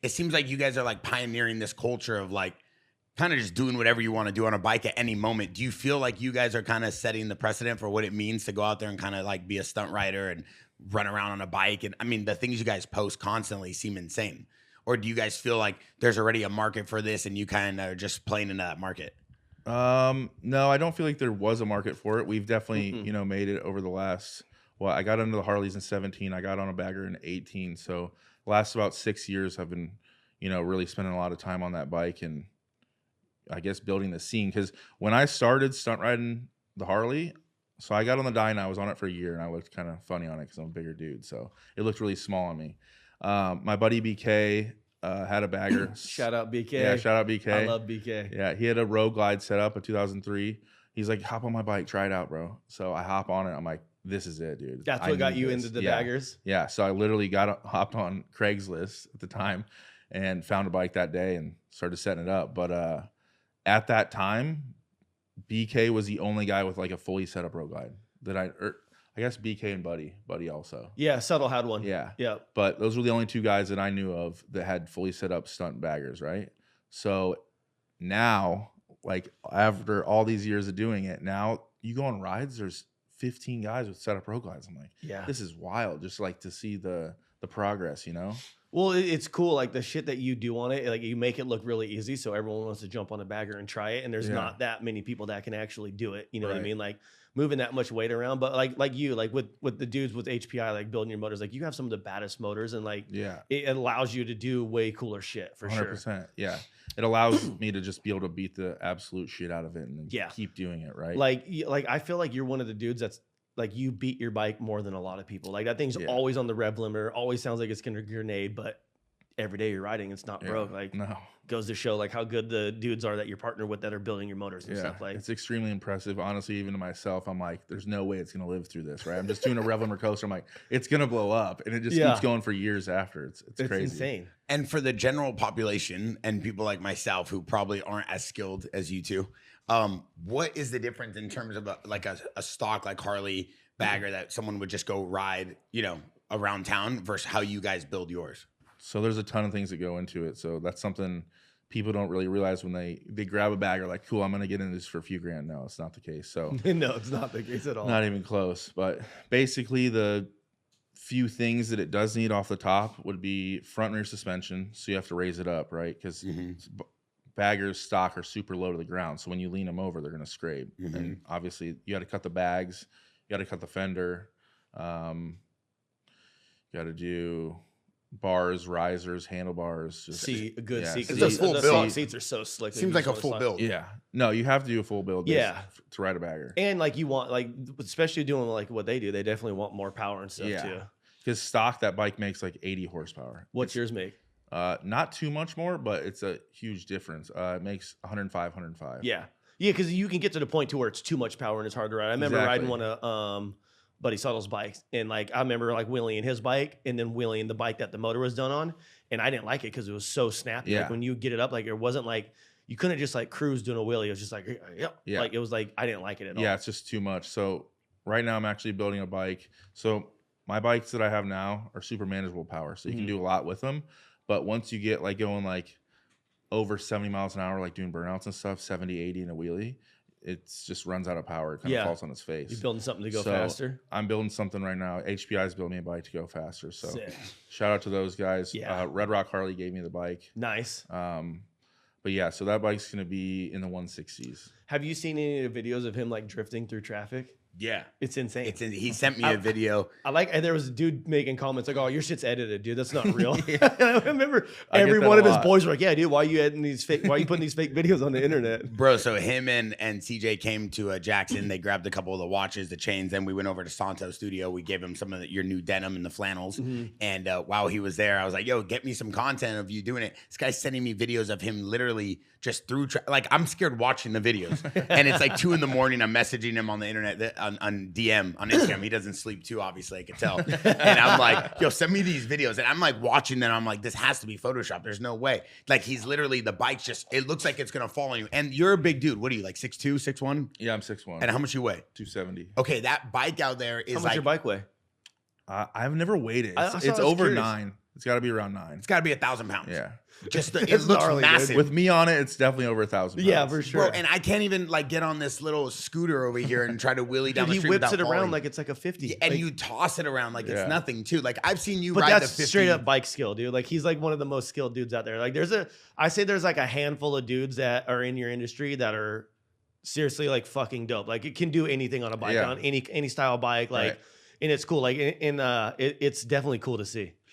it seems like you guys are like pioneering this culture of like kind of just doing whatever you want to do on a bike at any moment. Do you feel like you guys are kind of setting the precedent for what it means to go out there and kind of like be a stunt rider and run around on a bike? And I mean, the things you guys post constantly seem insane. Or do you guys feel like there's already a market for this and you kind of are just playing into that market? No, I don't feel like there was a market for it. We've definitely, you know, made it over the last, well, I got into the Harleys in 17. I got on a bagger in 18. So the last about 6 years I've been, you know, really spending a lot of time on that bike and I guess building the scene. Because when I started stunt riding the Harley, so I got on the Dyna, I was on it for a year and I looked kind of funny on it because I'm a bigger dude. So it looked really small on me. My buddy BK had a bagger. Shout out BK. Yeah, shout out BK. I love BK. Yeah, he had a Road Glide set up in 2003. He's like, hop on my bike, try it out, bro. So I hop on it. I'm like, this is it, dude. That's what got you into the baggers? Yeah, so I literally hopped on Craigslist at the time and found a bike that day and started setting it up. But at that time, BK was the only guy with like a fully set up Road Glide that I guess BK and Buddy also. Yeah, Settle had one. Yeah. Yeah. But those were the only two guys that I knew of that had fully set up stunt baggers, right? So now, like after all these years of doing it, now you go on rides, there's 15 guys with set up Road Glides. I'm like, yeah, this is wild. Just like to see the progress, you know? Well, it's cool. Like the shit that you do on it, like you make it look really easy. So everyone wants to jump on a bagger and try it. And there's not that many people that can actually do it. You know what I mean? Like moving that much weight around. But like you, like with the dudes with HPI, like building your motors, like you have some of the baddest motors and like, it allows you to do way cooler shit for 100%. Sure. Yeah. It allows me to just be able to beat the absolute shit out of it and keep doing it. Right. Like I feel like you're one of the dudes that's like you beat your bike more than a lot of people. Like that thing's always on the rev limiter, always sounds like it's gonna grenade, but every day you're riding, it's not broke. Like goes to show like how good the dudes are that you're partnered with that are building your motors and stuff. Like it's extremely impressive. Honestly, even to myself, I'm like, there's no way it's gonna live through this, right? I'm just doing a rev limiter coaster. I'm like, it's gonna blow up, and it just keeps going for years after. It's crazy, insane. And for the general population and people like myself who probably aren't as skilled as you two, what is the difference in terms of a stock like Harley bagger that someone would just go ride, you know, around town versus how you guys build yours? So there's a ton of things that go into it. So that's something people don't really realize when they grab a bagger, like, cool, I'm going to get into this for a few grand. No, it's not the case. So no, it's not the case at all. Not even close. But basically the few things that it does need off the top would be front and rear suspension. So you have to raise it up, right? Because baggers stock are super low to the ground. So when you lean them over, they're going to scrape. And obviously you got to cut the bags. You got to cut the fender. You got to do bars, risers, handlebars. Just a good seat. It's a full build. Seats are so slick. Seems like a full build. Yeah. No, you have to do a full build. To ride a bagger. And like you want, like especially doing like what they do, they definitely want more power and stuff too. Because stock, that bike makes like 80 horsepower. What's yours make? Not too much more, but it's a huge difference. It makes 105. Yeah. Yeah, because you can get to the point to where it's too much power and it's hard to ride. I remember riding one of Buddy Suttle's bikes, and like I remember like wheeling his bike and then wheeling the bike that the motor was done on, and I didn't like it because it was so snappy. Like when you get it up, like it wasn't like you couldn't just like cruise doing a wheelie. It was just like like it was like I didn't like it at all. Yeah, it's just too much. So right now I'm actually building a bike. So my bikes that I have now are super manageable power, so you can do a lot with them. But once you get like going like over 70 miles an hour, like doing burnouts and stuff, 70, 80 in a wheelie, it just runs out of power. It kind of falls on its face. You're building something to go faster? I'm building something right now. HPI is building me a bike to go faster. So shout out to those guys. Red Rock Harley gave me the bike. Nice. But yeah, so that bike's going to be in the 160s. Have you seen any of the videos of him like drifting through traffic? Yeah. It's insane. He sent me a video. And there was a dude making comments like, oh, your shit's edited, dude. That's not real. I remember every one of his boys were like, yeah, dude, why are you putting these fake videos on the internet? Bro, so him and TJ came to JAXXON. They grabbed a couple of the watches, the chains. Then we went over to Santo Studio. We gave him some of your new denim and the flannels. And while he was there, I was like, yo, get me some content of you doing it. This guy's sending me videos of him literally just through, like, I'm scared watching the videos. And it's like 2 in the morning. I'm messaging him on the internet, on DM, on Instagram. He doesn't sleep too, obviously, I could tell. And I'm like, yo, send me these videos. And I'm like watching them. I'm like, this has to be Photoshop. There's no way. Like, he's literally, the bike's just, it looks like it's going to fall on you. And you're a big dude. What are you, like 6'2", 6'1"? Yeah, I'm 6'1". And how much you weigh? 270. Okay, that bike out there is how much your bike weigh? I've never weighed it. It's over 9. It's got to be around 9. It's got to be 1,000 pounds. Yeah. Just it It's looks gnarly, dude. massive. With me on it, it's definitely over 1,000 pounds. Yeah, for sure. Bro, and I can't even like get on this little scooter over here and try to wheelie down Dude, the he street whips without it around falling. like it's like a 50. Yeah, and Like, you toss it around like Yeah. it's nothing too. Like I've seen you but ride the that's 50. straight up bike skill, dude. Like he's like one of the most skilled dudes out there. Like I say there's like a handful of dudes that are in your industry that are seriously like fucking dope. Like it can do anything on a bike, Yeah. on any style bike. Like, Right. and it's cool. Like, it's definitely cool to see.